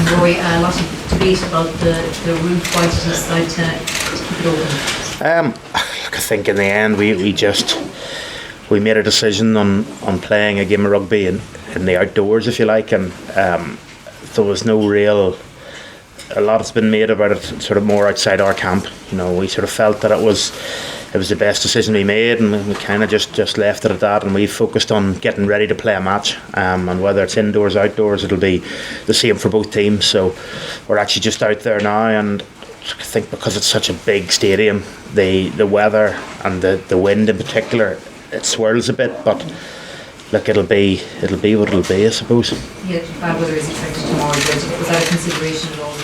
And Rory, a lot of debate about the route, why did you decide to keep it open? I think in the end we made a decision on playing a game of rugby in the outdoors, if you like, and there was no real. A lot has been made about it, sort of more outside our camp. We sort of felt that it was the best decision we made, and we kind of just left it at that. And we focused on getting ready to play a match, and whether it's indoors, outdoors, it'll be the same for both teams. So we're actually just out there now, and I think because it's such a big stadium, the weather and the wind in particular, it swirls a bit, but look, it'll be what it'll be, I suppose. Yeah, bad weather is expected tomorrow. Was that a consideration at all?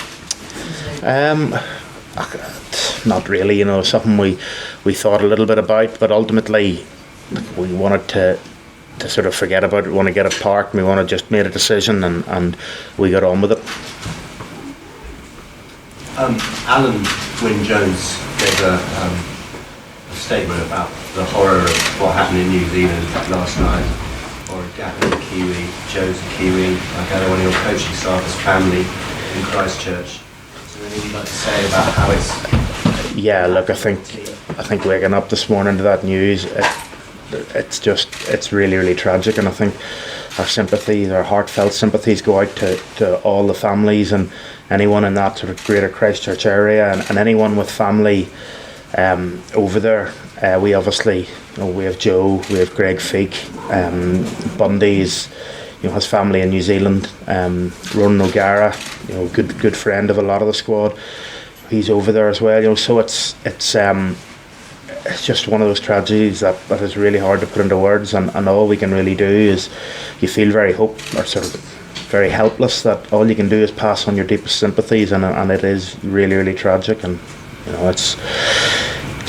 Not really, something we thought a little bit about, but ultimately we wanted to sort of forget about it, we want to get it parked, and we want to just made a decision, and we got on with it. Alan Wynne-Jones gave a statement about the horror of what happened in New Zealand last night. Or Gatland, a Kiwi, Joe's a Kiwi, like anyone in your coaching staff is family in Christchurch. Is there anything you'd like to say about how it's... Yeah, look, I think waking up this morning to that news, it's really, really tragic, and I think our heartfelt sympathies go out to all the families and anyone in that sort of greater Christchurch area, and anyone with family over there. We obviously, we have Joe, we have Greg Feek, Bundy's, has family in New Zealand. Ronan O'Gara, good friend of a lot of the squad, he's over there as well. So it's just one of those tragedies that is really hard to put into words, and all we can really do is, you feel very very helpless, that all you can do is pass on your deepest sympathies, and it is really, really tragic, and it's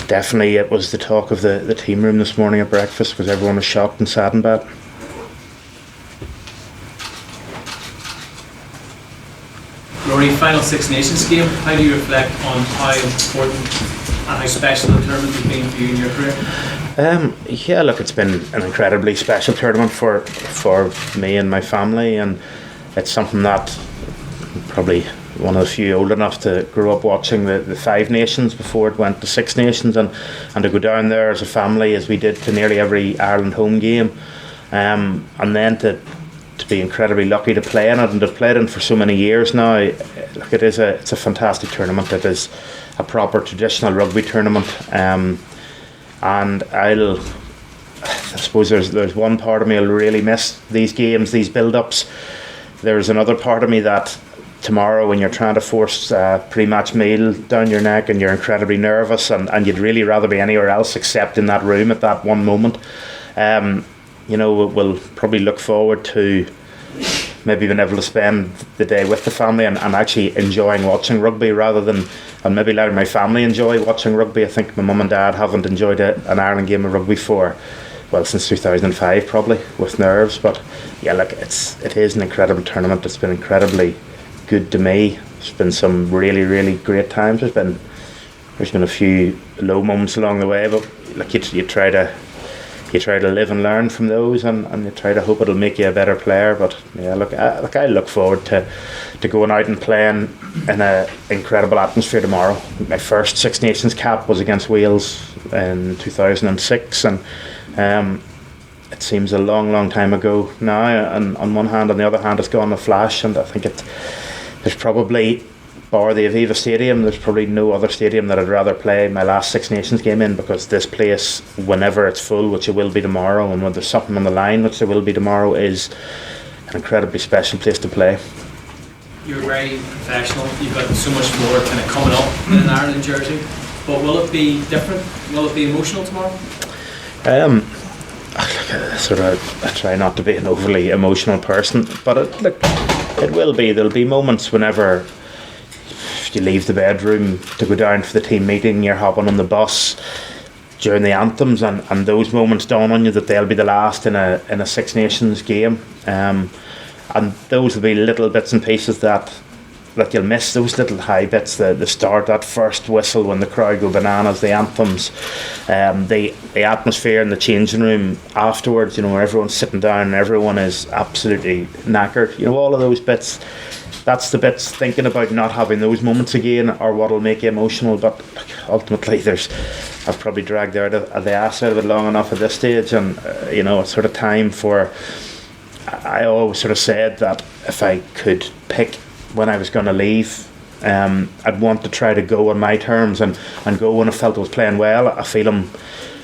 definitely, it was the talk of the team room this morning at breakfast, because everyone was shocked and saddened by it. Rory, final Six Nations game, how do you reflect on how important and how special the tournament has been for you in your career? Yeah, look, it's been an incredibly special tournament for me and my family, and it's something that probably one of the few old enough to grow up watching the Five Nations before it went to Six Nations, and to go down there as a family, as we did to nearly every Ireland home game, and then to be incredibly lucky to play in it, and to play it in for so many years now. Look, it's a fantastic tournament. It is a proper traditional rugby tournament, and I suppose there's one part of me I'll really miss these games, these build-ups. There's another part of me that tomorrow, when you're trying to force a pre-match meal down your neck and you're incredibly nervous, and you'd really rather be anywhere else except in that room at that one moment, we'll probably look forward to maybe being able to spend the day with the family and actually enjoying watching rugby, rather than, and maybe letting my family enjoy watching rugby. I think my mum and dad haven't enjoyed an Ireland game of rugby since 2005 probably, with nerves. But yeah, look, it is an incredible tournament. It's been incredibly good to me. There's been some really, really great times. There's been a few low moments along the way, but like you try to live and learn from those, and you try to hope it'll make you a better player. But yeah, I look forward to going out and playing in an incredible atmosphere tomorrow. My first Six Nations cap was against Wales in 2006, and it seems a long, long time ago now. And on one hand, on the other hand, it's gone a flash, and I think there's probably, bar the Aviva Stadium, there's probably no other stadium that I'd rather play my last Six Nations game in, because this place, whenever it's full, which it will be tomorrow, and when there's something on the line, which there will be tomorrow, is an incredibly special place to play. You're very professional, you've got so much more kind of coming up in an Ireland jersey, but will it be different? Will it be emotional tomorrow? I try not to be an overly emotional person, but it will be. There'll be moments whenever you leave the bedroom to go down for the team meeting, you're hopping on the bus during the anthems, and those moments dawn on you that they'll be the last in a Six Nations game, and those will be little bits and pieces that you'll miss, those little high bits, the start, that first whistle when the crowd go bananas, the anthems, the atmosphere in the changing room afterwards, where everyone's sitting down and everyone is absolutely knackered, all of those bits, that's the bits, thinking about not having those moments again, or what'll make you emotional. But ultimately, I've probably dragged the ass out of it long enough at this stage, and it's sort of time for. I always sort of said that if I could pick when I was going to leave, I'd want to try to go on my terms and go when I felt I was playing well. I feel I'm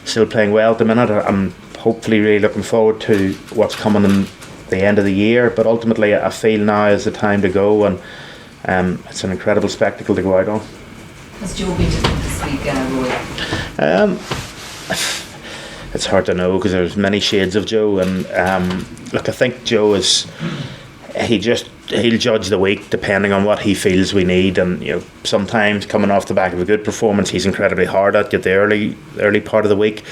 still playing well at the minute. I'm hopefully really looking forward to what's coming in the end of the year, but ultimately I feel now is the time to go, and it's an incredible spectacle to go out on. Has Joe been this week, Rory? It's hard to know because there's many shades of Joe, and look, I think Joe is he'll judge the week depending on what he feels we need, and sometimes coming off the back of a good performance he's incredibly hard at the early part of the week.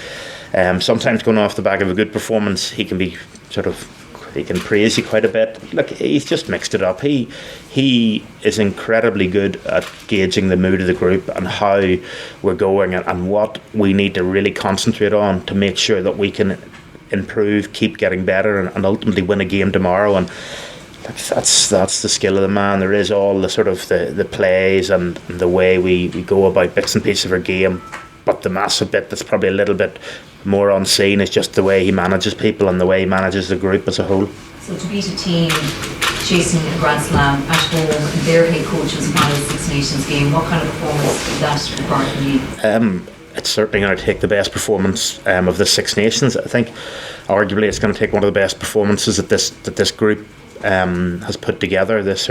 Sometimes going off the back of a good performance he can praise you quite a bit. Look, he's just mixed it up. He is incredibly good at gauging the mood of the group and how we're going, and what we need to really concentrate on to make sure that we can improve, keep getting better, and ultimately win a game tomorrow. And that's the skill of the man. There is all the sort of the plays and the way we go about bits and pieces of our game, but the massive bit that's probably a little bit more unseen is just the way he manages people and the way he manages the group as a whole. So to beat a team chasing a Grand Slam at home, and their head coach was final Six Nations game, what kind of performance did that require from you? It's certainly going to take the best performance of the Six Nations. I think arguably it's going to take one of the best performances that this group has put together. This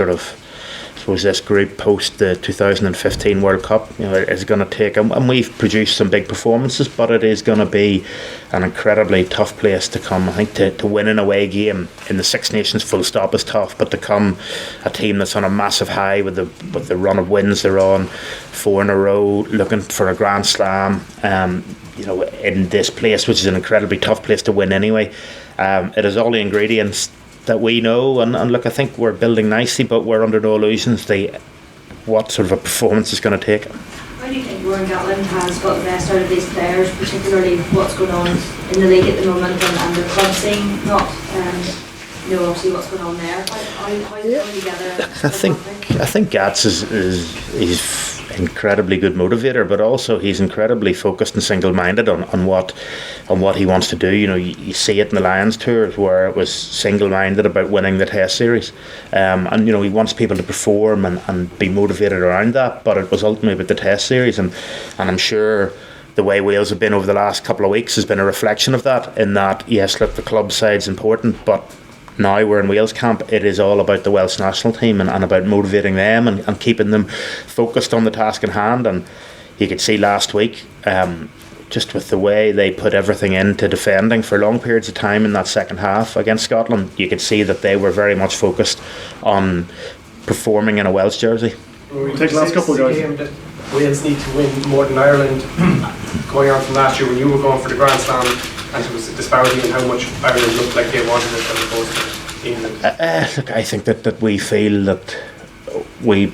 group post the 2015 World Cup, is going to take, and we've produced some big performances, but it is going to be an incredibly tough place to come. I think to win an away game in the Six Nations full stop is tough, but to come a team that's on a massive high with the run of wins they're on, 4 in a row, looking for a Grand Slam, in this place, which is an incredibly tough place to win anyway. It has all the ingredients that we know, and look, I think we're building nicely, but we're under no illusions what sort of a performance is going to take. How do you think Rory Gatland has got the best out of these players, particularly what's going on in the league at the moment and the club scene? Not obviously what's going on there. How is it coming together? I think Gats is incredibly good motivator, but also he's incredibly focused and single-minded on what he wants to do. You see it in the Lions tours where it was single-minded about winning the Test series, and he wants people to perform and be motivated around that, but it was ultimately about the Test series, and I'm sure the way Wales have been over the last couple of weeks has been a reflection of that, in that yes, look, the club side's important, but now we're in Wales camp, it is all about the Welsh national team and about motivating them and keeping them focused on the task in hand. And you could see last week, just with the way they put everything into defending for long periods of time in that second half against Scotland, you could see that they were very much focused on performing in a Welsh jersey. We take the last couple of guys. That Wales need to win more than Ireland, going on from last year when you were going for the Grand Slam, and it was a disparity in how much Ireland looked like they wanted it as opposed to England. Look, I think that we feel that we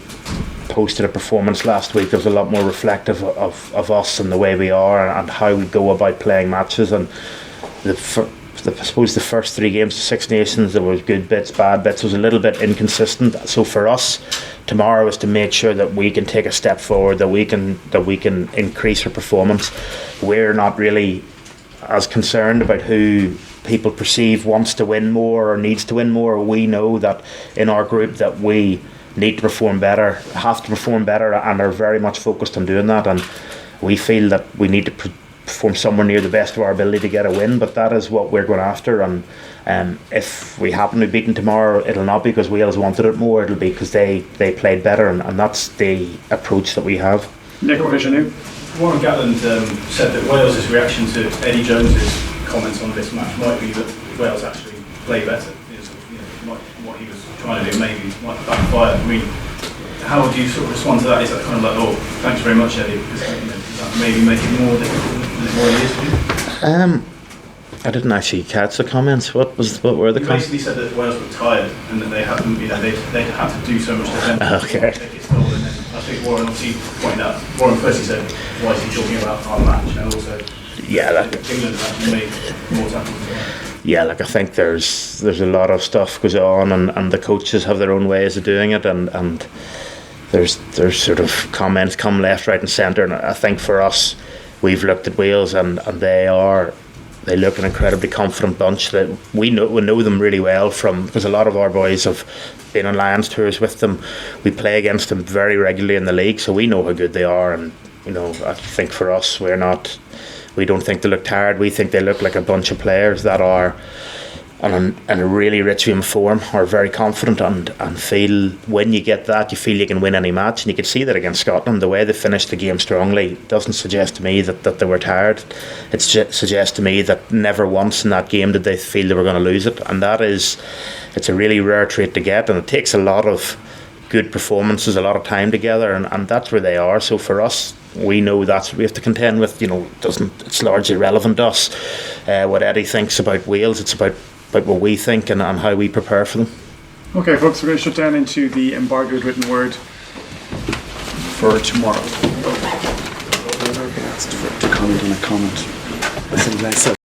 posted a performance last week that was a lot more reflective of us and the way we are and how we go about playing matches. And I suppose the first 3 games of Six Nations, there was good bits, bad bits, was a little bit inconsistent. So for us tomorrow is to make sure that we can take a step forward, that we can increase our performance. We're not really as concerned about who people perceive wants to win more or needs to win more. We know that in our group that we need to perform better, have to perform better, and are very much focused on doing that. And we feel that we need to perform somewhere near the best of our ability to get a win, but that is what we're going after. And if we happen to be beaten tomorrow, it'll not be because Wales wanted it more, it'll be because they played better, and that's the approach that we have. Nick, what vision you? Warren Gatland said that Wales's reaction to Eddie Jones's comments on this match might be that Wales actually play better. What he was trying to do maybe might backfire. I mean, how would you sort of respond to that? Is that kind of like, oh, thanks very much, Eddie? Because does that maybe make it more difficult than it already is for you? I didn't actually catch the comments. What were the comments? He basically said that Wales were tired and that they had to do so much defending. Okay. I think Warren obviously pointed out. Warren firstly said, "Why is he talking about our match?" And also, yeah, England have actually made more tackles as well. yeah, like I think there's a lot of stuff goes on, and the coaches have their own ways of doing it, and there's sort of comments come left, right, and centre. And I think for us, we've looked at Wales, and they look an incredibly confident bunch. That we know them really well because a lot of our boys have been on Lions tours with them. We play against them very regularly in the league, so we know how good they are. And I think for us, we don't think they look tired. We think they look like a bunch of players that are in a really rich form, are very confident, and feel when you get that, you feel you can win any match. And you could see that against Scotland. The way they finished the game strongly doesn't suggest to me that they were tired. It suggests to me that never once in that game did they feel they were going to lose it. And it's a really rare trait to get, and it takes a lot of good performances, a lot of time together, and that's where they are. So for us, we know that's what we have to contend with. It's largely irrelevant to us what Eddie thinks about Wales. It's about what we think and how we prepare for them. Okay, folks, we're going to shut down into the embargoed written word for tomorrow. To comment on a comment.